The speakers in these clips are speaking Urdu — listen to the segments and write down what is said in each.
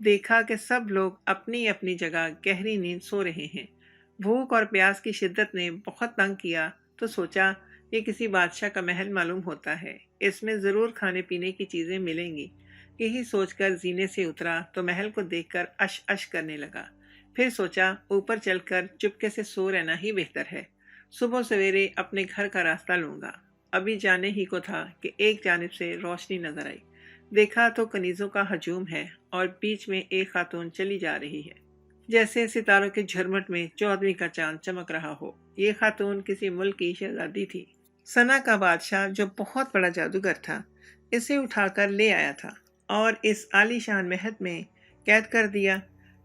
دیکھا کہ سب لوگ اپنی اپنی جگہ گہری نیند سو رہے ہیں۔ بھوک اور پیاس کی شدت نے بہت تنگ کیا تو سوچا یہ کسی بادشاہ کا محل معلوم ہوتا ہے، اس میں ضرور کھانے پینے کی چیزیں ملیں گی۔ یہی سوچ کر زینے سے اترا تو محل کو دیکھ کر اش اش کرنے لگا۔ پھر سوچا اوپر چل کر چپکے سے سو رہنا ہی بہتر ہے، صبح سویرے اپنے گھر کا راستہ لوں گا۔ ابھی جانے ہی کو تھا کہ ایک جانب سے روشنی نظر آئی۔ دیکھا تو کنیزوں کا ہجوم ہے اور بیچ میں ایک خاتون چلی جا رہی ہے، جیسے ستاروں کے جھرمٹ میں 14ویں کا چاند چمک رہا ہو۔ یہ خاتون کسی ملک کی شہزادی تھی، سنا کا بادشاہ جو بہت بڑا جادوگر تھا اسے اٹھا کر لے آیا تھا اور اس عالی شان محل میں قید کر دیا۔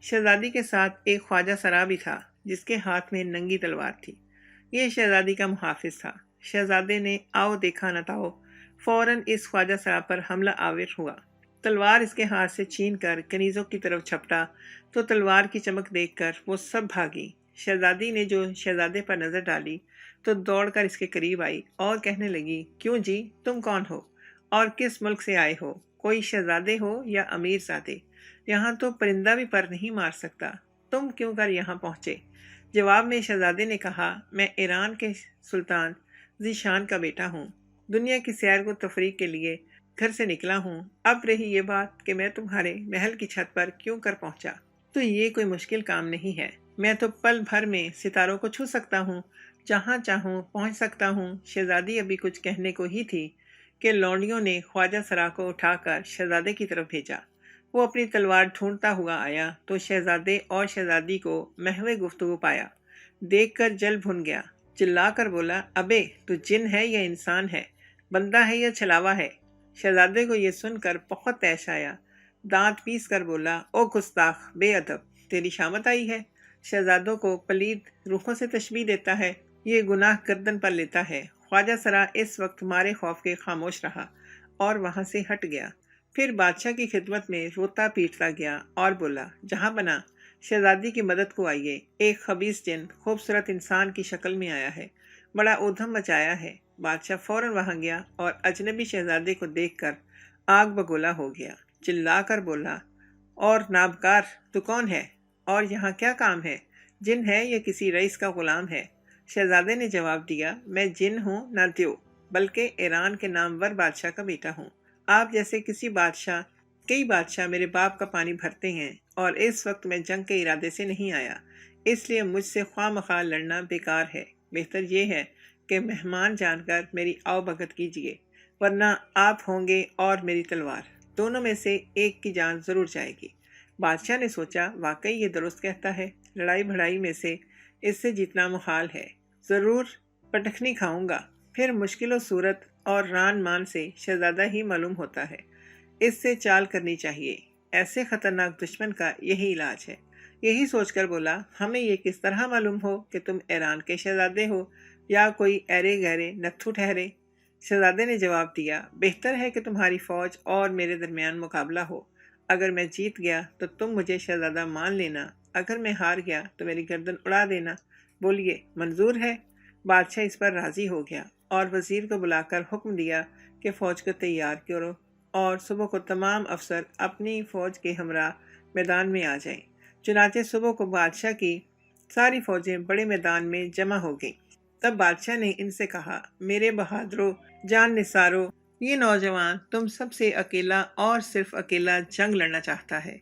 شہزادی کے ساتھ ایک خواجہ سرا بھی تھا جس کے ہاتھ میں ننگی تلوار تھی۔ یہ شہزادی کا محافظ تھا۔ شہزادے نے آؤ دیکھا نہ تاؤ فوراً اس خواجہ سرا پر حملہ آور ہوا۔ تلوار اس کے ہاتھ سے چھین کر کنیزوں کی طرف جھپٹا تو تلوار کی چمک دیکھ کر وہ سب بھاگی۔ شہزادی نے جو شہزادے پر نظر ڈالی تو دوڑ کر اس کے قریب آئی اور کہنے لگی، کیوں جی، تم کون ہو اور کس ملک سے آئے ہو؟ کوئی شہزادے ہو یا امیر زادے؟ یہاں تو پرندہ بھی پر نہیں مار سکتا، تم کیوں کر یہاں پہنچے؟ جواب میں شہزادے نے کہا، میں ایران کے سلطان ذیشان کا بیٹا ہوں، دنیا کی سیر و تفریح کے لیے گھر سے نکلا ہوں۔ اب رہی یہ بات کہ میں تمہارے محل کی چھت پر کیوں کر پہنچا، تو یہ کوئی مشکل کام نہیں ہے، میں تو پل بھر میں ستاروں کو چھو سکتا ہوں، جہاں چاہوں پہنچ سکتا ہوں۔ شہزادی ابھی کچھ کہنے کو ہی تھی کہ لونڈیوں نے خواجہ سرا کو اٹھا کر شہزادے کی طرف بھیجا۔ وہ اپنی تلوار ڈھونڈتا ہوا آیا تو شہزادے اور شہزادی کو محو گفتگو پایا، دیکھ کر جل بھن گیا، چلا کر بولا، ابے تو جن ہے یا انسان ہے، بندہ ہے یا چھلاوا ہے؟ شہزادے کو یہ سن کر بہت طیش آیا، دانت پیس کر بولا، او گستاخ بے ادب، تیری شامت آئی ہے؟ شہزادوں کو پلید روحوں سے تشبیہ دیتا ہے، یہ گناہ گردن پر لیتا ہے۔ خواجہ سرا اس وقت مارے خوف کے خاموش رہا اور وہاں سے ہٹ گیا۔ پھر بادشاہ کی خدمت میں روتا پیٹتا گیا اور بولا، جہاں بنا شہزادی کی مدد کو آئیے، ایک خبیث جن خوبصورت انسان کی شکل میں آیا ہے، بڑا ادھم مچایا ہے۔ بادشاہ فوراً وہاں گیا اور اجنبی شہزادے کو دیکھ کر آگ بگولا ہو گیا، چلا کر بولا، اور نابکار تو کون ہے اور یہاں کیا کام ہے؟ جن ہے یا کسی رئیس کا غلام ہے؟ شہزادے نے جواب دیا، میں جن ہوں نہ دیو، بلکہ ایران کے نامور بادشاہ کا بیٹا ہوں۔ آپ جیسے کئی بادشاہ میرے باپ کا پانی بھرتے ہیں اور اس وقت میں جنگ کے ارادے سے نہیں آیا، اس لیے مجھ سے خواہ مخواہ لڑنا بیکار ہے۔ بہتر یہ ہے کہ مہمان جان کر میری آؤ بھگت کیجیے، ورنہ آپ ہوں گے اور میری تلوار، دونوں میں سے ایک کی جان ضرور جائے گی۔ بادشاہ نے سوچا، واقعی یہ درست کہتا ہے، لڑائی بھڑائی میں سے اس سے جیتنا محال ہے، ضرور پٹخنی کھاؤں گا، پھر مشکل و صورت اور ران مان سے شہزادہ ہی معلوم ہوتا ہے، اس سے چال کرنی چاہیے، ایسے خطرناک دشمن کا یہی علاج ہے۔ یہی سوچ کر بولا، ہمیں یہ کس طرح معلوم ہو کہ تم ایران کے شہزادے ہو یا کوئی ایرے گہرے نتھو ٹھہرے؟ شہزادے نے جواب دیا، بہتر ہے کہ تمہاری فوج اور میرے درمیان مقابلہ ہو، اگر میں جیت گیا تو تم مجھے شہزادہ مان لینا، اگر میں ہار گیا تو میری گردن اڑا دینا، بولیے منظور ہے؟ بادشاہ اس پر راضی ہو گیا اور وزیر کو بلا کر حکم دیا کہ فوج کو تیار کرو اور صبح کو تمام افسر اپنی فوج کے ہمراہ میدان میں آ جائیں۔ چنانچہ صبح کو بادشاہ کی ساری فوجیں بڑے میدان میں جمع ہو گئیں۔ تب بادشاہ نے ان سے کہا، میرے بہادروں، جان نثارو، یہ نوجوان تم سب سے اکیلا اور صرف اکیلا جنگ لڑنا چاہتا ہے۔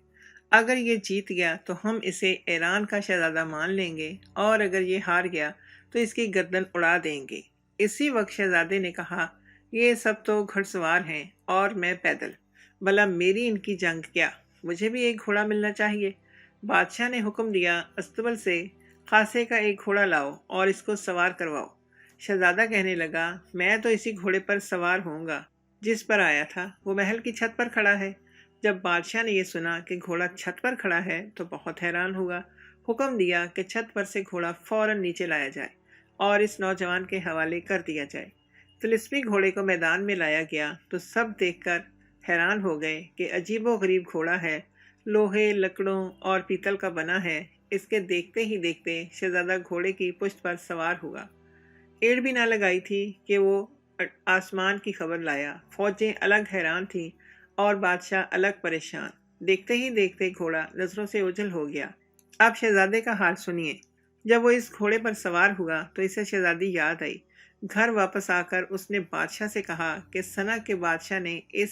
اگر یہ جیت گیا تو ہم اسے ایران کا شہزادہ مان لیں گے اور اگر یہ ہار گیا تو اس کی گردن اڑا دیں گے۔ اسی وقت شہزادے نے کہا، یہ سب تو گھڑ سوار ہیں اور میں پیدل، بھلا میری ان کی جنگ کیا؟ مجھے بھی ایک گھوڑا ملنا چاہیے۔ بادشاہ نے حکم دیا، استبل سے خاصے کا ایک گھوڑا لاؤ اور اس کو سوار کرواؤ۔ شہزادہ کہنے لگا، میں تو اسی گھوڑے پر سوار ہوں گا جس پر آیا تھا، وہ محل کی چھت پر کھڑا ہے۔ جب بادشاہ نے یہ سنا کہ گھوڑا چھت پر کھڑا ہے تو بہت حیران ہوا، حکم دیا کہ چھت پر سے گھوڑا فوراً نیچے لایا جائے اور اس نوجوان کے حوالے کر دیا جائے۔ طلسمی گھوڑے کو میدان میں لایا گیا تو سب دیکھ کر حیران ہو گئے کہ عجیب و غریب گھوڑا ہے، لوہے، لکڑوں اور پیتل کا بنا ہے۔ اس کے دیکھتے ہی دیکھتے شہزادہ گھوڑے کی پشت پر سوار ہوا، ایڑ بھی نہ لگائی تھی کہ وہ آسمان کی خبر لایا۔ فوجیں الگ حیران تھیں اور بادشاہ الگ پریشان۔ دیکھتے ہی دیکھتے گھوڑا نظروں سے اوجھل ہو گیا۔ اب شہزادے کا حال سنیے۔ جب وہ اس گھوڑے پر سوار ہوا تو اسے شہزادی یاد آئی۔ گھر واپس آ کر اس نے بادشاہ سے کہا کہ سنا کے بادشاہ نے اس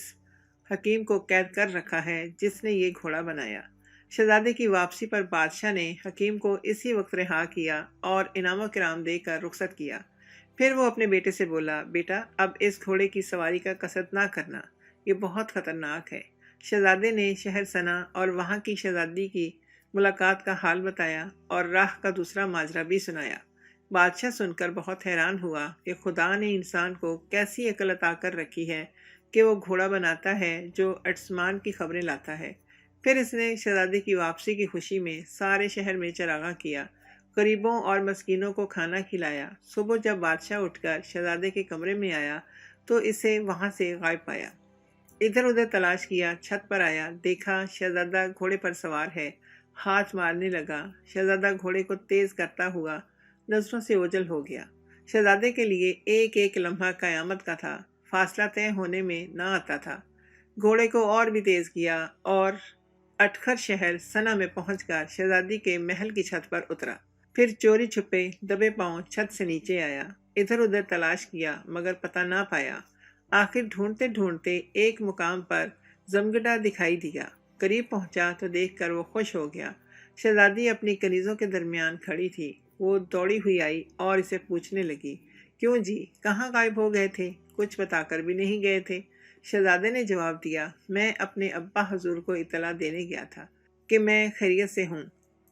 حکیم کو قید کر رکھا ہے جس نے یہ گھوڑا بنایا۔ شہزادے کی واپسی پر بادشاہ نے حکیم کو اسی وقت رہا کیا اور انعام و کرام دے کر رخصت کیا۔ پھر وہ اپنے بیٹے سے بولا، بیٹا اب اس گھوڑے کی سواری کا قصد نہ کرنا، یہ بہت خطرناک ہے۔ شہزادے نے شہر سنا اور وہاں کی شہزادی کی ملاقات کا حال بتایا اور راہ کا دوسرا ماجرا بھی سنایا۔ بادشاہ سن کر بہت حیران ہوا کہ خدا نے انسان کو کیسی عقل عطا کر رکھی ہے کہ وہ گھوڑا بناتا ہے جو آسمان کی خبریں لاتا ہے۔ پھر اس نے شہزادے کی واپسی کی خوشی میں سارے شہر میں چراغاں کیا، غریبوں اور مسکینوں کو کھانا کھلایا۔ صبح جب بادشاہ اٹھ کر شہزادے کے کمرے میں آیا تو اسے وہاں سے غائب پایا۔ ادھر ادھر تلاش کیا، چھت پر آیا، دیکھا شہزادہ گھوڑے پر سوار ہے، ہاتھ مارنے لگا۔ شہزادہ گھوڑے کو تیز کرتا ہوا نظروں سے اوجھل ہو گیا۔ شہزادے کے لیے ایک ایک لمحہ قیامت کا تھا، فاصلہ طے ہونے میں نہ آتا تھا۔ گھوڑے کو اور بھی تیز کیا اور اٹکھر شہر سنا میں پہنچ کر شہزادی کے محل کی چھت پر اترا۔ پھر چوری چھپے دبے پاؤں چھت سے نیچے آیا، ادھر ادھر تلاش کیا مگر پتہ نہ پایا۔ آخر ڈھونڈتے ڈھونڈتے ایک مقام پر زمگڈا دکھائی دیا۔ قریب پہنچا تو دیکھ کر وہ خوش ہو گیا۔ شہزادی اپنی کنیزوں کے درمیان کھڑی تھی۔ وہ دوڑی ہوئی آئی اور اسے پوچھنے لگی، کیوں جی، کہاں غائب ہو گئے تھے؟ کچھ بتا کر بھی نہیں گئے تھے۔ شہزادے نے جواب دیا، میں اپنے ابا حضور کو اطلاع دینے گیا تھا کہ میں خیریت سے ہوں۔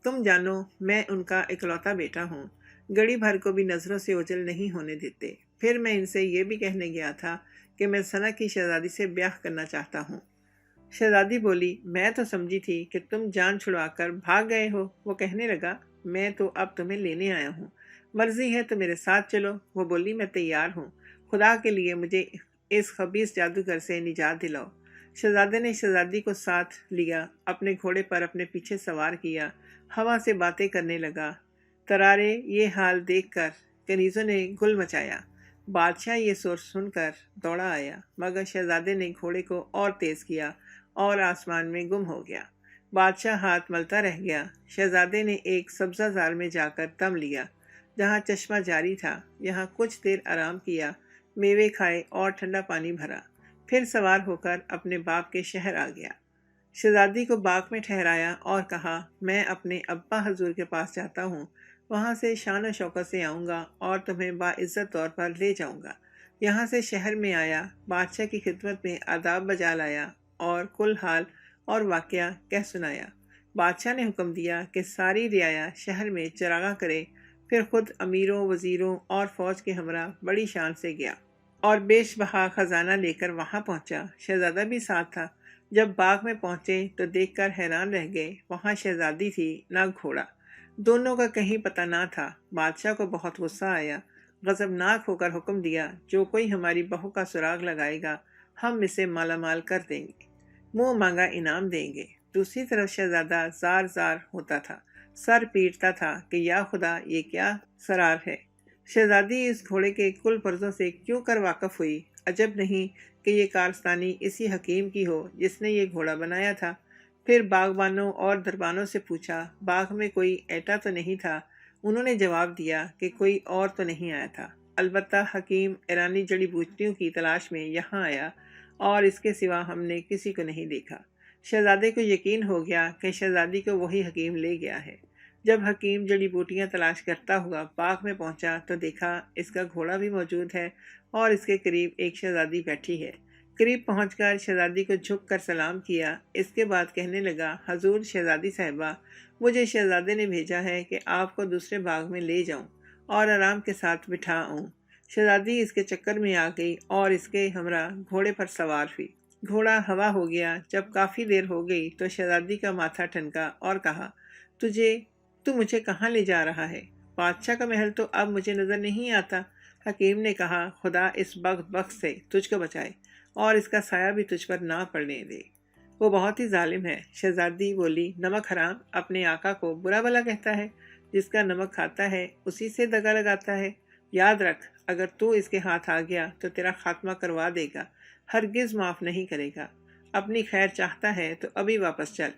تم جانو میں ان کا اکلوتا بیٹا ہوں، گڑی بھر کو بھی نظروں سے اوجھل نہیں ہونے دیتے۔ پھر میں ان سے یہ بھی کہنے گیا تھا کہ میں سنا کی شہزادی سے بیاہ کرنا چاہتا ہوں۔ شہزادی بولی، میں تو سمجھی تھی کہ تم جان چھڑوا کر بھاگ گئے ہو۔ وہ کہنے لگا، میں تو اب تمہیں لینے آیا ہوں، مرضی ہے تو میرے ساتھ چلو۔ وہ بولی، میں تیار ہوں، خدا کے لیے مجھے اس خبیث جادوگر سے نجات دلاؤ۔ شہزادے نے شہزادی کو ساتھ لیا، اپنے گھوڑے پر اپنے پیچھے سوار کیا، ہوا سے باتیں کرنے لگا۔ ترارے یہ حال دیکھ کر کنیزوں نے گل مچایا۔ بادشاہ یہ سور سن کر دوڑا آیا، مگر شہزادے نے گھوڑے کو اور تیز کیا اور آسمان میں گم ہو گیا۔ بادشاہ ہاتھ ملتا رہ گیا۔ شہزادے نے ایک سبزہ زار میں جا کر دم لیا جہاں چشمہ جاری تھا، یہاں کچھ دیر آرام کیا، میوے کھائے اور ٹھنڈا پانی بھرا، پھر سوار ہو کر اپنے باپ کے شہر آ گیا۔ شہزادی کو باغ میں ٹھہرایا اور کہا، میں اپنے ابا حضور کے پاس جاتا ہوں، وہاں سے شان و شوکت سے آؤں گا اور تمہیں باعزت طور پر لے جاؤں گا۔ یہاں سے شہر میں آیا، بادشاہ کی خدمت میں آداب بجا لایا اور کل حال اور واقعہ کہہ سنایا۔ بادشاہ نے حکم دیا کہ ساری رعایا شہر میں چراغاں کرے، پھر خود امیروں، وزیروں اور فوج کے ہمراہ بڑی شان سے گیا اور بیش بہا خزانہ لے کر وہاں پہنچا۔ شہزادہ بھی ساتھ تھا۔ جب باغ میں پہنچے تو دیکھ کر حیران رہ گئے، وہاں شہزادی تھی نہ گھوڑا، دونوں کا کہیں پتہ نہ تھا۔ بادشاہ کو بہت غصہ آیا، غضبناک ہو کر حکم دیا، جو کوئی ہماری بہو کا سراغ لگائے گا ہم اسے مالا مال کر دیں گے، منہ مانگا انعام دیں گے۔ دوسری طرف شہزادہ زار زار ہوتا تھا، سر پیٹتا تھا کہ یا خدا یہ کیا سرار ہے۔ شہزادی اس گھوڑے کے کل پرزوں سے کیوں کر واقف ہوئی، عجب نہیں کہ یہ کارستانی اسی حکیم کی ہو جس نے یہ گھوڑا بنایا تھا۔ پھر باغبانوں اور دربانوں سے پوچھا، باغ میں کوئی ایٹا تو نہیں تھا؟ انہوں نے جواب دیا کہ کوئی اور تو نہیں آیا تھا، البتہ حکیم ایرانی جڑی بوٹیوں کی تلاش میں یہاں آیا اور اس کے سوا ہم نے کسی کو نہیں دیکھا۔ شہزادے کو یقین ہو گیا کہ شہزادی کو وہی حکیم لے گیا ہے۔ جب حکیم جڑی بوٹیاں تلاش کرتا ہوا باغ میں پہنچا تو دیکھا اس کا گھوڑا بھی موجود ہے اور اس کے قریب ایک شہزادی بیٹھی ہے۔ قریب پہنچ کر شہزادی کو جھک کر سلام کیا، اس کے بعد کہنے لگا، حضور شہزادی صاحبہ، مجھے شہزادے نے بھیجا ہے کہ آپ کو دوسرے باغ میں لے جاؤں اور آرام کے ساتھ بٹھا آؤں۔ شہزادی اس کے چکر میں آ گئی اور اس کے ہمراہ گھوڑے پر سوار ہوئی۔ گھوڑا ہوا ہو گیا۔ جب کافی دیر ہو گئی تو شہزادی کا ماتھا ٹھنکا اور کہا، تو مجھے کہاں لے جا رہا ہے؟ بادشاہ کا محل تو اب مجھے نظر نہیں آتا۔ حکیم نے کہا، خدا اس بخت سے تجھ کو بچائے اور اس کا سایہ بھی تجھ پر نہ پڑنے دے، وہ بہت ہی ظالم ہے۔ شہزادی بولی، نمک حرام اپنے آقا کو برا بھلا کہتا ہے، جس کا نمک کھاتا ہے اسی سے دگا لگاتا ہے۔ یاد رکھ، اگر تو اس کے ہاتھ آ گیا تو تیرا خاتمہ کروا دے گا، ہرگز معاف نہیں کرے گا۔ اپنی خیر چاہتا ہے تو ابھی واپس چل،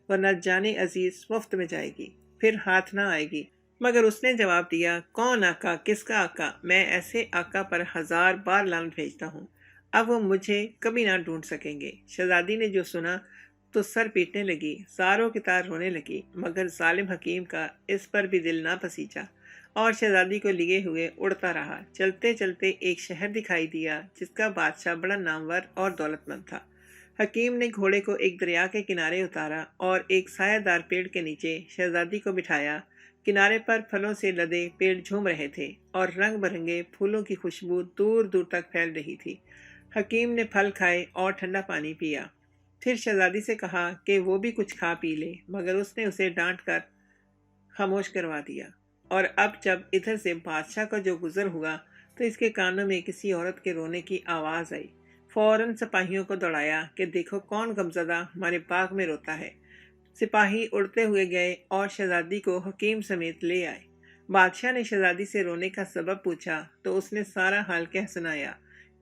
ورنہ جانے عزیز مفت میں جائے گی، پھر ہاتھ نہ آئے گی۔ مگر اس نے جواب دیا، کون آقا، کس کا آقا؟ میں ایسے آقا پر 1000 بار لعنت بھیجتا ہوں، اب وہ مجھے کبھی نہ ڈھونڈ سکیں گے۔ شہزادی نے جو سنا تو سر پیٹنے لگی، زاروں کی طرح رونے لگی، مگر ظالم حکیم کا اس پر بھی دل نہ پسیجا اور شہزادی کو لیے ہوئے اڑتا رہا۔ چلتے چلتے ایک شہر دکھائی دیا جس کا بادشاہ بڑا نامور اور دولت مند تھا۔ حکیم نے گھوڑے کو ایک دریا کے کنارے اتارا اور ایک سایہ دار پیڑ کے نیچے شہزادی کو بٹھایا۔ کنارے پر پھلوں سے لدے پیڑ جھوم رہے تھے اور رنگ برنگے پھولوں کی خوشبو دور دور تک پھیل رہی تھی۔ حکیم نے پھل کھائے اور ٹھنڈا پانی پیا، پھر شہزادی سے کہا کہ وہ بھی کچھ کھا پی لے، مگر اس نے اسے ڈانٹ کر خاموش کروا دیا۔ اور اب جب ادھر سے بادشاہ کا جو گزر ہوا تو اس کے کانوں میں کسی عورت کے رونے کی آواز آئی۔ فوراً سپاہیوں کو دوڑایا کہ دیکھو کون غمزدہ ہمارے باغ میں روتا ہے۔ سپاہی اڑتے ہوئے گئے اور شہزادی کو حکیم سمیت لے آئے۔ بادشاہ نے شہزادی سے رونے کا سبب پوچھا تو اس نے سارا حال کہہ سنایا۔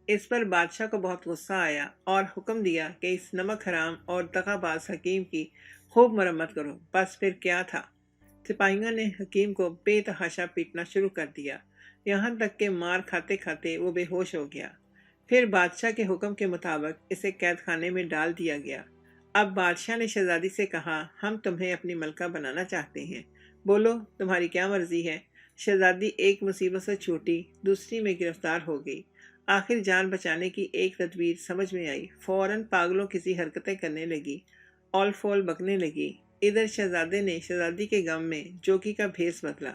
اس پر بادشاہ کو بہت غصہ آیا اور حکم دیا کہ اس نمک حرام اور دغا باز حکیم کی خوب مرمت کرو۔ بس پھر کیا تھا، سپاہیوں نے حکیم کو بے تحاشا پیٹنا شروع کر دیا، یہاں تک کہ مار کھاتے کھاتے وہ بے ہوش ہو گیا۔ پھر بادشاہ کے حکم کے مطابق اسے قید خانے میں ڈال دیا گیا۔ اب بادشاہ نے شہزادی سے کہا، ہم تمہیں اپنی ملکہ بنانا چاہتے ہیں، بولو تمہاری کیا مرضی ہے؟ شہزادی ایک مصیبت سے چھوٹی دوسری میں گرفتار ہو گئی۔ آخر جان بچانے کی ایک تدبیر سمجھ میں آئی، فوراً پاگلوں کسی حرکتیں کرنے لگی، اول فول بکنے لگی۔ ادھر شہزادے نے شہزادی کے غم میں جوگی کا بھیس بدلا،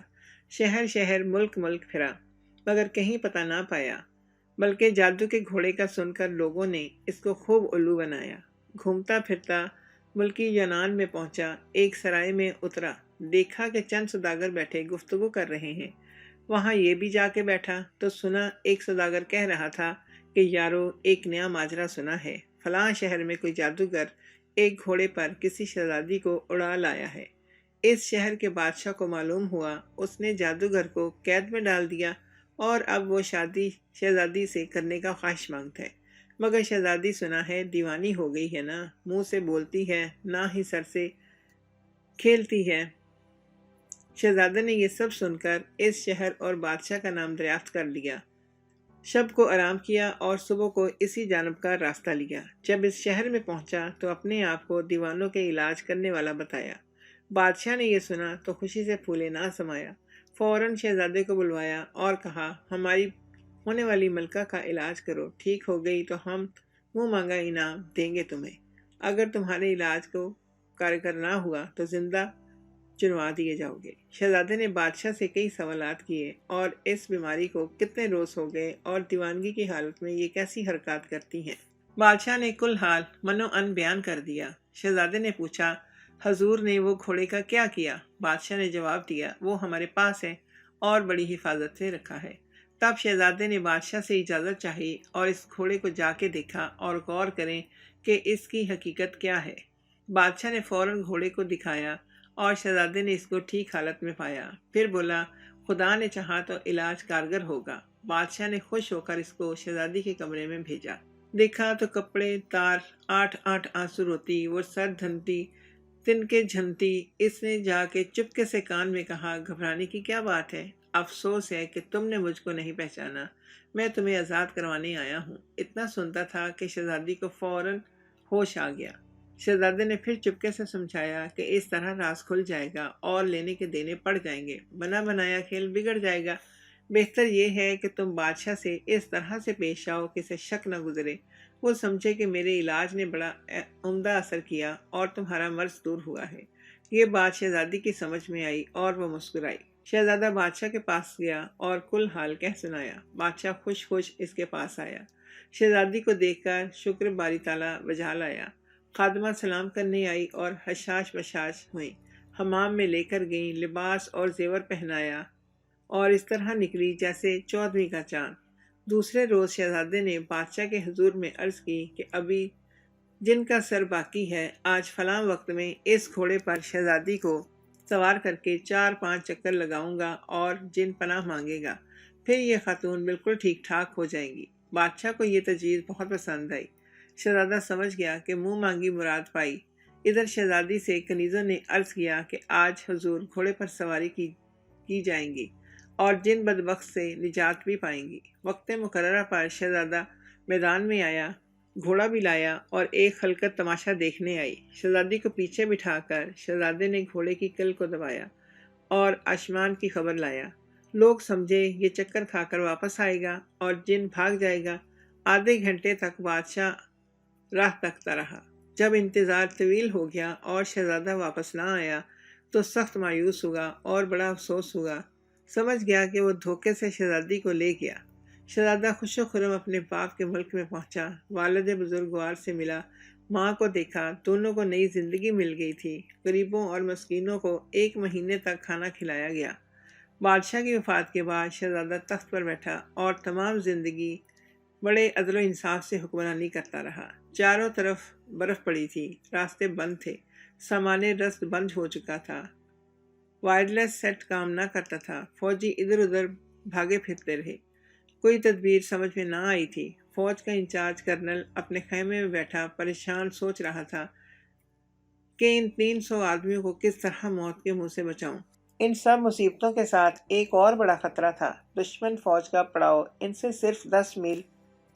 شہر شہر ملک ملک پھرا، مگر کہیں پتہ نہ پایا، بلکہ جادو کے گھوڑے کا سن کر لوگوں نے اس کو خوب الو بنایا۔ گھومتا پھرتا ملکی یونان میں پہنچا، ایک سرائے میں اترا، دیکھا کہ چند سوداگر بیٹھے گفتگو کر رہے ہیں۔ وہاں یہ بھی جا کے بیٹھا تو سنا ایک سوداگر کہہ رہا تھا کہ یارو ایک نیا ماجرا سنا ہے، فلاں شہر میں کوئی جادوگر ایک گھوڑے پر کسی شہزادی کو اڑا لایا ہے۔ اس شہر کے بادشاہ کو معلوم ہوا، اس نے جادوگر کو قید میں ڈال دیا اور اب وہ شادی شہزادی سے کرنے کا خواہش مند ہے، مگر شہزادی سنا ہے دیوانی ہو گئی ہے نا، منہ سے بولتی ہے نہ ہی سر سے کھیلتی ہے۔ شہزادے نے یہ سب سن کر اس شہر اور بادشاہ کا نام دریافت کر لیا، شب کو آرام کیا اور صبح کو اسی جانب کا راستہ لیا۔ جب اس شہر میں پہنچا تو اپنے آپ کو دیوانوں کے علاج کرنے والا بتایا۔ بادشاہ نے یہ سنا تو خوشی سے پھولے نہ سمایا، فوراً شہزادے کو بلوایا اور کہا، ہماری ہونے والی ملکہ کا علاج کرو، ٹھیک ہو گئی تو ہم منہ مانگا انعام دیں گے تمہیں، اگر تمہارے علاج کو کارگر نہ ہوا تو زندہ چنوا دیے جاؤ گے۔ شہزادے نے بادشاہ سے کئی سوالات کیے اور اس بیماری کو کتنے روز ہو گئے اور دیوانگی کی حالت میں یہ کیسی حرکات کرتی ہیں۔ بادشاہ نے کل حال منو ان بیان کر دیا۔ شہزادے نے پوچھا، حضور نے وہ گھوڑے کا کیا کیا؟ بادشاہ نے جواب دیا، وہ ہمارے پاس ہے اور بڑی حفاظت سے رکھا ہے۔ تب شہزادے نے بادشاہ سے اجازت چاہی اور اس گھوڑے کو جا کے دیکھا اور غور کریں کہ اس کی حقیقت کیا ہے۔ بادشاہ نے فوراً گھوڑے کو دکھایا اور شہزادے نے اس کو ٹھیک حالت میں پایا، پھر بولا، خدا نے چاہا تو علاج کارگر ہوگا۔ بادشاہ نے خوش ہو کر اس کو شہزادی کے کمرے میں بھیجا۔ دیکھا تو کپڑے تار، 8 آنسو روتی، وہ سر دھنتی، تنکے جھنتی۔ اس نے جا کے چپکے سے کان میں کہا، گھبرانے کی کیا بات ہے؟ افسوس ہے کہ تم نے مجھ کو نہیں پہچانا، میں تمہیں آزاد کروانے آیا ہوں۔ اتنا سنتا تھا کہ شہزادی کو فوراً ہوش آ گیا۔ شہزادے نے پھر چپکے سے سمجھایا کہ اس طرح راز کھل جائے گا اور لینے کے دینے پڑ جائیں گے، بنا بنایا کھیل بگڑ جائے گا۔ بہتر یہ ہے کہ تم بادشاہ سے اس طرح سے پیش آؤ کہ اسے شک نہ گزرے، وہ سمجھے کہ میرے علاج نے بڑا عمدہ اثر کیا اور تمہارا مرض دور ہوا ہے۔ یہ بات شہزادی کی سمجھ میں آئی اور وہ مسکرائی۔ شہزادہ بادشاہ کے پاس گیا اور کل حال کہہ سنایا۔ بادشاہ خوش خوش اس کے پاس آیا، شہزادی کو دیکھ کر شکر باری تعالیٰ بجا لایا۔ خادمہ سلام کرنے آئی اور حشاش بشاش ہوئیں، حمام میں لے کر گئیں، لباس اور زیور پہنایا اور اس طرح نکلی جیسے 14ویں کا چاند۔ دوسرے روز شہزادے نے بادشاہ کے حضور میں عرض کی کہ ابھی جن کا سر باقی ہے، آج فلاں وقت میں اس گھوڑے پر شہزادی کو سوار کر کے 4-5 چکر لگاؤں گا اور جن پناہ مانگے گا، پھر یہ خاتون بالکل ٹھیک ٹھاک ہو جائیں گی۔ بادشاہ کو یہ تجویز بہت پسند آئی۔ شہزادہ سمجھ گیا کہ منہ مانگی مراد پائی۔ ادھر شہزادی سے کنیزوں نے عرض کیا کہ آج حضور گھوڑے پر سواری کی جائیں گی اور جن بدبخت سے نجات بھی پائیں گی۔ وقت مقررہ پر شہزادہ میدان میں آیا، گھوڑا بھی لایا اور ایک خلقت تماشا دیکھنے آئی۔ شہزادی کو پیچھے بٹھا کر شہزادے نے گھوڑے کی کل کو دبایا اور آسمان کی خبر لایا۔ لوگ سمجھے یہ چکر کھا کر واپس آئے گا اور جن بھاگ جائے گا۔ آدھے گھنٹے تک بادشاہ راہ تکتا رہا۔ جب انتظار طویل ہو گیا اور شہزادہ واپس نہ آیا تو سخت مایوس ہوا اور بڑا افسوس ہوا۔ سمجھ گیا کہ وہ دھوکے سے شہزادی کو لے گیا۔ شہزادہ خوش و خرم اپنے باپ کے ملک میں پہنچا، والد بزرگوار سے ملا، ماں کو دیکھا، دونوں کو نئی زندگی مل گئی تھی۔ غریبوں اور مسکینوں کو 1 مہینے تک کھانا کھلایا گیا۔ بادشاہ کی وفات کے بعد شہزادہ تخت پر بیٹھا اور تمام زندگی بڑے عدل و انصاف سے حکمرانی کرتا رہا۔ چاروں طرف برف پڑی تھی، راستے بند تھے، سامان رسد بند ہو چکا تھا، وائرلیس سیٹ کام نہ کرتا تھا، فوجی ادھر ادھر بھاگے پھرتے رہے۔ کوئی تدبیر سمجھ میں نہ آئی تھی۔ فوج کا انچارج کرنل اپنے خیمے میں بیٹھا پریشان سوچ رہا تھا کہ ان 300 آدمیوں کو کس طرح موت کے منہ سے بچاؤں۔ ان سب مصیبتوں کے ساتھ ایک اور بڑا خطرہ تھا۔ دشمن فوج کا پڑاؤ ان سے صرف 10 میل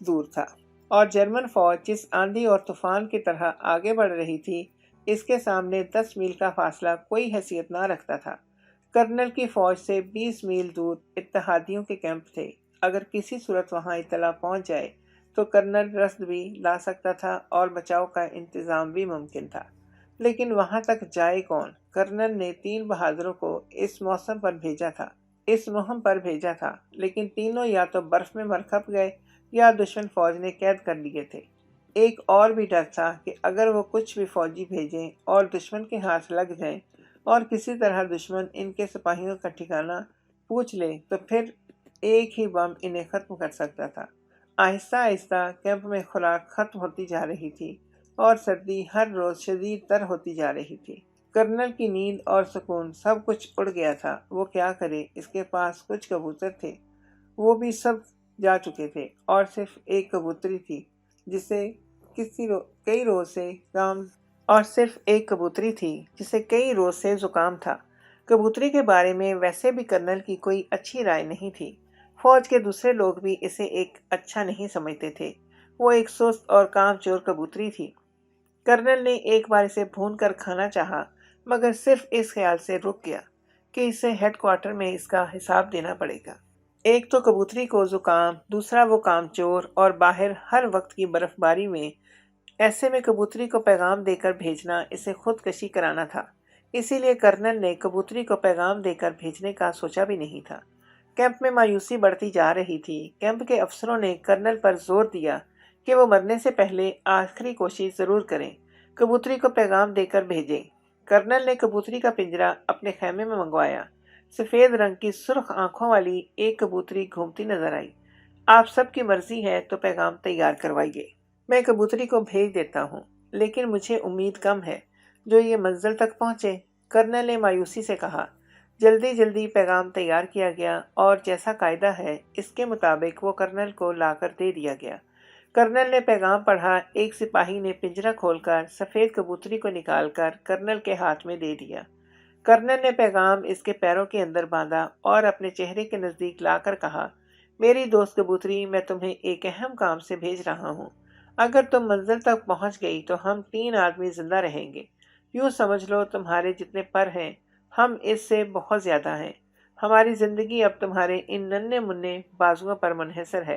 دور تھا اور جرمن فوج جس آندھی اور طوفان کی طرح آگے بڑھ رہی تھی، اس کے سامنے 10 میل کا فاصلہ کوئی حیثیت نہ رکھتا تھا۔ کرنل کی فوج سے 20 میل دور اتحادیوں کے کیمپ تھے۔ اگر کسی صورت وہاں اطلاع پہنچ جائے تو کرنل رسد بھی لا سکتا تھا اور بچاؤ کا انتظام بھی ممکن تھا۔ لیکن وہاں تک جائے کون؟ کرنل نے 3 بہادروں کو اس مہم پر بھیجا تھا، لیکن تینوں یا تو برف میں مر کھپ گئے یا دشمن فوج نے قید کر لیے تھے۔ ایک اور بھی ڈر تھا کہ اگر وہ کچھ بھی فوجی بھیجیں اور دشمن کے ہاتھ لگ جائیں اور کسی طرح دشمن ان کے سپاہیوں کا ٹھکانہ پوچھ لے تو پھر ایک ہی بم انہیں ختم کر سکتا تھا۔ آہستہ آہستہ کیمپ میں خوراک ختم ہوتی جا رہی تھی اور سردی ہر روز شدید تر ہوتی جا رہی تھی۔ کرنل کی نیند اور سکون سب کچھ اڑ گیا تھا۔ وہ کیا کرے؟ اس کے پاس کچھ کبوتر تھے، وہ بھی سب جا چکے تھے اور صرف ایک کبوتری تھی جسے کئی روز سے زکام تھا۔ کبوتری کے بارے میں ویسے بھی کرنل کی کوئی اچھی رائے نہیں تھی۔ فوج کے دوسرے لوگ بھی اسے ایک اچھا نہیں سمجھتے تھے۔ وہ ایک سست اور کام چور کبوتری تھی۔ کرنل نے ایک بار اسے بھون کر کھانا چاہا، مگر صرف اس خیال سے رک گیا کہ اسے ہیڈ کوارٹر میں اس کا حساب دینا پڑے گا۔ ایک تو کبوتری کو زکام، دوسرا وہ کام چور اور باہر ہر وقت کی برف باری میں۔ ایسے میں کبوتری کو پیغام دے کر بھیجنا اسے خودکشی کرانا تھا۔ اسی لیے کرنل نے کبوتری کو پیغام دے کر بھیجنے کا سوچا بھی نہیں تھا۔ کیمپ میں مایوسی بڑھتی جا رہی تھی۔ کیمپ کے افسروں نے کرنل پر زور دیا کہ وہ مرنے سے پہلے آخری کوشش ضرور کریں، کبوتری کو پیغام دے کر بھیجیں۔ کرنل نے کبوتری کا پنجرا اپنے خیمے میں منگوایا۔ سفید رنگ کی سرخ آنکھوں والی ایک کبوتری گھومتی نظر آئی۔ آپ سب کی مرضی ہے تو پیغام تیار کروائیے، میں کبوتری کو بھیج دیتا ہوں، لیکن مجھے امید کم ہے جو یہ منزل تک پہنچے، کرنل نے مایوسی سے کہا۔ جلدی جلدی پیغام تیار کیا گیا اور جیسا قاعدہ ہے اس کے مطابق وہ کرنل کو لا کر دے دیا گیا۔ کرنل نے پیغام پڑھا۔ ایک سپاہی نے پنجرا کھول کر سفید کبوتری کو نکال کر کرنل کے ہاتھ میں دے دیا۔ کرنل نے پیغام اس کے پیروں کے اندر باندھا اور اپنے چہرے کے نزدیک لا کر کہا، میری دوست کبوتری، میں تمہیں ایک اہم کام سے بھیج رہا ہوں۔ اگر تم منزل تک پہنچ گئی تو ہم 3 آدمی زندہ رہیں گے۔ یوں سمجھ لو تمہارے جتنے پر ہیں ہم اس سے بہت زیادہ ہیں۔ ہماری زندگی اب تمہارے ان ننھے منھے بازوؤں پر منحصر ہے۔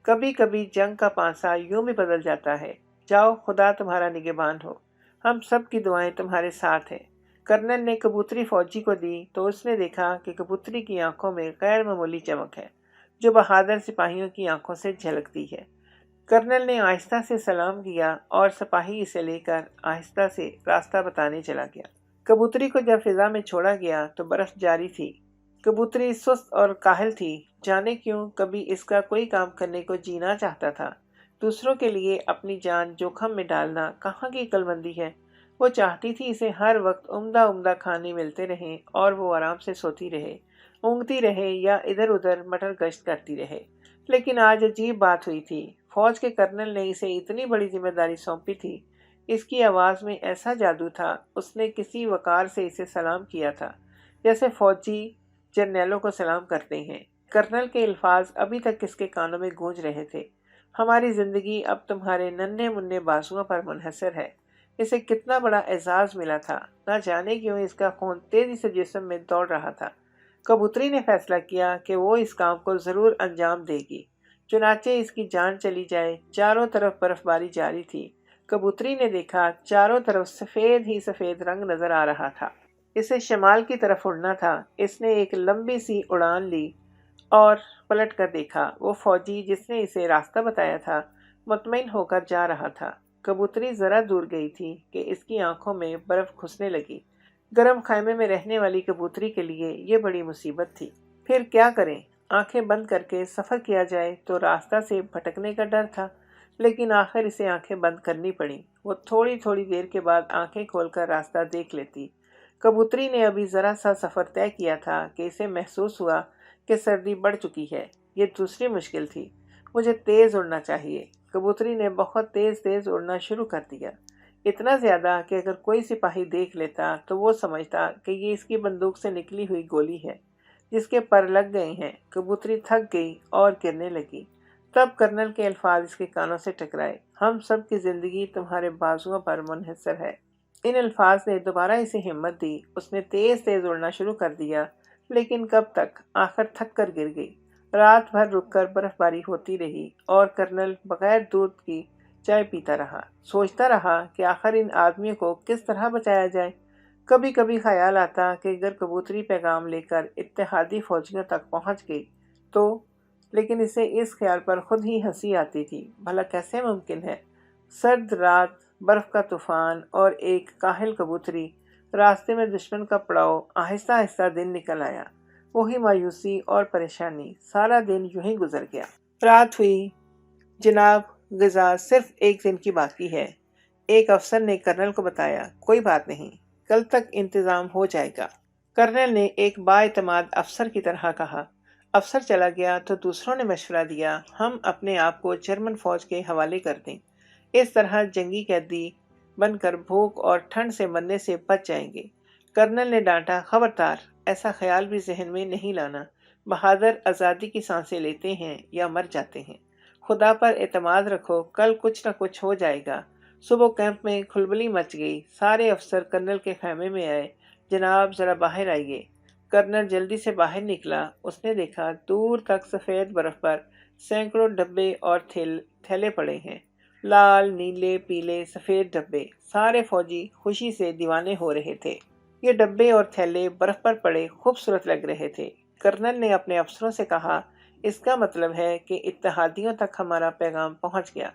کبھی کبھی جنگ کا پانسا یوں بھی بدل جاتا ہے۔ جاؤ، خدا تمہارا نگہبان ہو، ہم سب کی دعائیں تمہارے ساتھ ہیں۔ کرنل نے کبوتری فوجی کو دی تو اس نے دیکھا کہ کبوتری کی آنکھوں میں غیر معمولی چمک ہے جو بہادر سپاہیوں کی آنکھوں سے جھلکتی ہے۔ کرنل نے آہستہ سے سلام کیا اور سپاہی اسے لے کر آہستہ سے راستہ بتانے چلا گیا۔ کبوتری کو جب فضا میں چھوڑا گیا تو برف جاری تھی۔ کبوتری سست اور کاہل تھی، جانے کیوں کبھی اس کا کوئی کام کرنے کو جی نہ چاہتا تھا۔ دوسروں کے لیے اپنی جان جوخم میں ڈالنا کہاں کی عقل مندی ہے؟ وہ چاہتی تھی اسے ہر وقت عمدہ عمدہ کھانے ملتے رہیں اور وہ آرام سے سوتی رہے، اونگتی رہے یا ادھر ادھر مٹر گشت کرتی رہے۔ لیکن آج عجیب بات ہوئی تھی۔ فوج کے کرنل نے اسے اتنی بڑی ذمہ داری سونپی تھی۔ اس کی آواز میں ایسا جادو تھا، اس نے کسی وقار سے اسے سلام کیا تھا جیسے فوجی جرنیلوں کو سلام کرتے ہیں۔ کرنل کے الفاظ ابھی تک اس کے کانوں میں گونج رہے تھے۔ ہماری زندگی اب تمہارے ننھے منھے بازوؤں پر منحصر ہے۔ اسے کتنا بڑا اعزاز ملا تھا، نہ جانے کیوں اس کا خون تیزی سے جسم میں دوڑ رہا تھا۔ کبوتری نے فیصلہ کیا کہ وہ اس کام کو ضرور انجام دے گی، چنانچہ اس کی جان چلی جائے۔ چاروں طرف برف باری جاری تھی۔ کبوتری نے دیکھا چاروں طرف سفید ہی سفید رنگ نظر آ رہا تھا۔ اسے شمال کی طرف اڑنا تھا۔ اس نے ایک لمبی سی اڑان لی اور پلٹ کر دیکھا۔ وہ فوجی جس نے اسے راستہ بتایا تھا مطمئن ہو کر جا رہا تھا۔ کبوتری ذرا دور گئی تھی کہ اس کی آنکھوں میں برف گھسنے لگی۔ گرم خیمے میں رہنے والی کبوتری کے لیے یہ بڑی مصیبت تھی۔ پھر کیا کریں؟ آنکھیں بند کر کے سفر کیا جائے تو راستہ سے بھٹکنے کا ڈر تھا، لیکن آخر اسے آنکھیں بند کرنی پڑیں۔ وہ تھوڑی تھوڑی دیر کے بعد آنکھیں کھول کر راستہ دیکھ لیتی۔ کبوتری نے ابھی ذرا سا سفر طے کیا تھا کہ اسے محسوس ہوا کہ سردی بڑھ چکی ہے۔ یہ دوسری مشکل تھی۔ مجھے تیز اڑنا چاہیے۔ کبوتری نے بہت تیز تیز اڑنا شروع کر دیا، اتنا زیادہ کہ اگر کوئی سپاہی دیکھ لیتا تو وہ سمجھتا کہ یہ اس کی بندوق سے نکلی ہوئی گولی ہے جس کے پر لگ گئے ہیں۔ کبوتری تھک گئی اور گرنے لگی۔ تب کرنل کے الفاظ اس کے کانوں سے ٹکرائے، ہم سب کی زندگی تمہارے بازوؤں پر منحصر ہے۔ ان الفاظ نے دوبارہ اسے ہمت دی۔ اس نے تیز تیز اڑنا شروع کر دیا، لیکن کب تک؟ آخر تھک کر گر گئی۔ رات بھر رک کر برف باری ہوتی رہی اور کرنل بغیر دودھ کی چائے پیتا رہا۔ سوچتا رہا کہ آخر ان آدمیوں کو کس طرح بچایا جائے۔ کبھی کبھی خیال آتا کہ اگر کبوتری پیغام لے کر اتحادی فوجیوں تک پہنچ گئی تو، لیکن اسے اس خیال پر خود ہی ہنسی آتی تھی۔ بھلا کیسے ممکن ہے؟ سرد رات، برف کا طوفان اور ایک کاہل کبوتری، راستے میں دشمن کا پڑاؤ۔ آہستہ آہستہ دن نکل آیا۔ وہی مایوسی اور پریشانی۔ سارا دن یوں ہی گزر گیا۔ رات ہوئی۔ جناب، غذا صرف ایک دن کی باقی ہے۔ ایک افسر نے کرنل کو بتایا۔ کوئی بات نہیں، کل تک انتظام ہو جائے گا، کرنل نے ایک بااعتماد افسر کی طرح کہا۔ افسر چلا گیا تو دوسروں نے مشورہ دیا، ہم اپنے آپ کو جرمن فوج کے حوالے کر دیں۔ اس طرح جنگی قیدی بن کر بھوک اور ٹھنڈ سے مرنے سے بچ جائیں گے۔ کرنل نے ڈانٹا، خبردار، ایسا خیال بھی ذہن میں نہیں لانا۔ بہادر آزادی کی سانسیں لیتے ہیں یا مر جاتے ہیں۔ خدا پر اعتماد رکھو، کل کچھ نہ کچھ ہو جائے گا۔ صبح کیمپ میں کھلبلی مچ گئی۔ سارے افسر کرنل کے خیمے میں آئے۔ جناب، ذرا باہر آئیے۔ کرنل جلدی سے باہر نکلا۔ اس نے دیکھا دور تک سفید برف پر سینکڑوں ڈبے اور تھیلے پڑے ہیں، لال، نیلے، پیلے، سفید ڈبے۔ سارے فوجی خوشی سے دیوانے ہو رہے تھے۔ یہ ڈبے اور تھیلے برف پر پڑے خوبصورت لگ رہے تھے۔ کرنل نے اپنے افسروں سے کہا، اس کا مطلب ہے کہ اتحادیوں تک ہمارا پیغام پہنچ گیا۔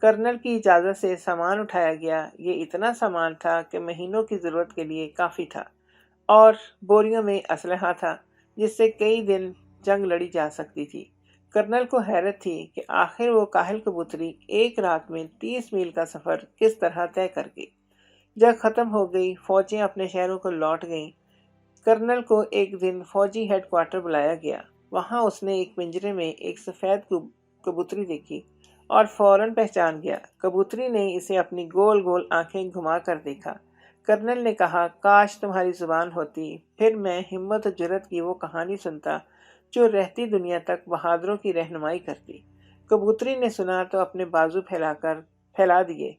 کرنل کی اجازت سے سامان اٹھایا گیا۔ یہ اتنا سامان تھا کہ مہینوں کی ضرورت کے لیے کافی تھا، اور بوریوں میں اسلحہ تھا جس سے کئی دن جنگ لڑی جا سکتی تھی۔ کرنل کو حیرت تھی کہ آخر وہ کاہل کبوتری ایک رات میں 30 میل کا سفر کس طرح طے کر گئی۔ جنگ ختم ہو گئی، فوجیں اپنے شہروں کو لوٹ گئیں۔ کرنل کو ایک دن فوجی ہیڈ کوارٹر بلایا گیا۔ وہاں اس نے ایک پنجرے میں ایک سفید کبوتری دیکھی اور فوراً پہچان گیا۔ کبوتری نے اسے اپنی گول گول آنکھیں گھما کر دیکھا۔ کرنل نے کہا، کاش تمہاری زبان ہوتی، پھر میں ہمت و جرأت کی وہ کہانی سنتا جو رہتی دنیا تک بہادروں کی رہنمائی کرتی۔ کبوتری نے سنا تو اپنے بازو پھیلا دیے۔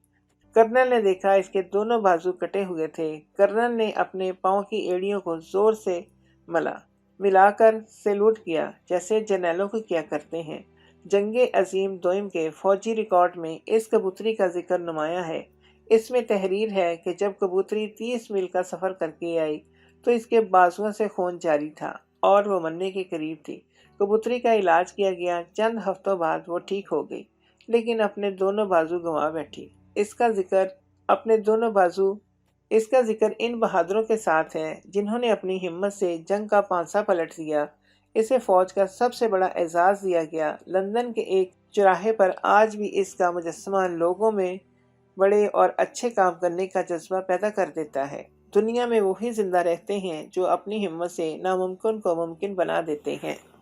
کرنل نے دیکھا اس کے دونوں بازو کٹے ہوئے تھے۔ کرنل نے اپنے پاؤں کی ایڑیوں کو زور سے ملا کر سیلوٹ کیا، جیسے جرنیلوں کو کیا کرتے ہیں۔ جنگ عظیم دوئم کے فوجی ریکارڈ میں اس کبوتری کا ذکر نمایاں ہے۔ اس میں تحریر ہے کہ جب کبوتری 30 میل کا سفر کر کے آئی تو اس کے بازوؤں سے خون جاری تھا اور وہ مرنے کے قریب تھی۔ کبوتری کا علاج کیا گیا، چند ہفتوں بعد وہ ٹھیک ہو گئی، لیکن اپنے دونوں بازو گنوا بیٹھی۔ اس کا ذکر ان بہادروں کے ساتھ ہے جنہوں نے اپنی ہمت سے جنگ کا پانسا پلٹ دیا۔ اسے فوج کا سب سے بڑا اعزاز دیا گیا۔ لندن کے ایک چوراہے پر آج بھی اس کا مجسمہ لوگوں میں بڑے اور اچھے کام کرنے کا جذبہ پیدا کر دیتا ہے۔ دنیا میں وہی زندہ رہتے ہیں جو اپنی ہمت سے ناممکن کو ممکن بنا دیتے ہیں۔